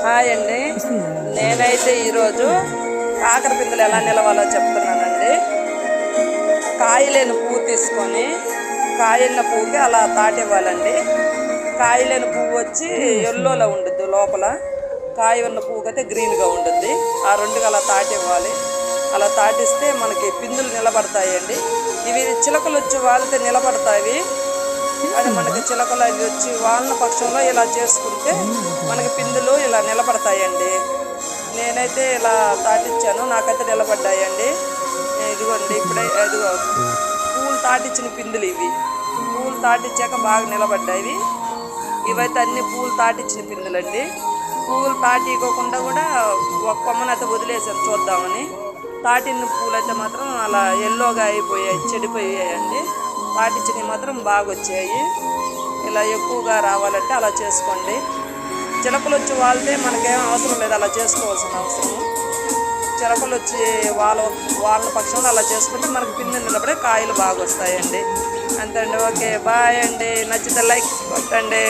Hi అండి. నేనైతే ఈరోజు కాకర పిందెలు ఎలా నిలవాలో చెప్తున్నానండి. కాయలేని పువ్వు తీసుకొని కాయన్న పువ్వుకి అలా తాటివ్వాలండి. కాయలేని పువ్వు వచ్చి ఎల్లోలో ఉంటుంది, లోపల కాయ ఉన్న పువ్వుకి అయితే గ్రీన్గా ఉంటుంది. ఆ రెండుగా అలా తాటివ్వాలి. అలా తాటిస్తే మనకి పిందులు నిలబడతాయండి. ఇవి చిలకలు వచ్చి వాలితే నిలబడతాయి. అది మనకి చిలకలు అవి వచ్చి వాళ్ళ పక్షంలో ఇలా చేసుకుంటే మనకి పిందులు ఇలా నిలబడతాయండి. నేనైతే ఇలా తాటిచ్చాను, నాకైతే నిలబడ్డాయండి. ఇదిగోండి ఇప్పుడే ఇదిగో పూలు తాటిచ్చిన పిందులు ఇవి. పూలు తాటిచ్చాక బాగా నిలబడ్డాయి. ఇవైతే అన్ని పూలు తాటిచ్చిన పిందులండి. పూలు తాటికోకుండా కూడా ఒక కొమ్మనైతే వదిలేసాను చూద్దామని. తాటిన పూలు అయితే మాత్రం అలా ఎల్లోగా అయిపోయాయి, చెడిపోయాయండి. తాటిచ్చినవి మాత్రం బాగా వచ్చాయి. ఇలా ఎక్కువగా రావాలంటే అలా చేసుకోండి. చిలకలు వచ్చి వాళ్తే మనకేం అవసరం లేదు, అలా చేసుకోవాల్సిన అవసరం. చిలకలు వచ్చి వాళ్ళ పక్షంలో అలా చేసుకుంటే మనకి పిండి నిలబడే కాయలు బాగా వస్తాయండి. అంతే అండి. ఓకే, బాయ్ అండి. నచ్చితే లైక్ కొట్టండి.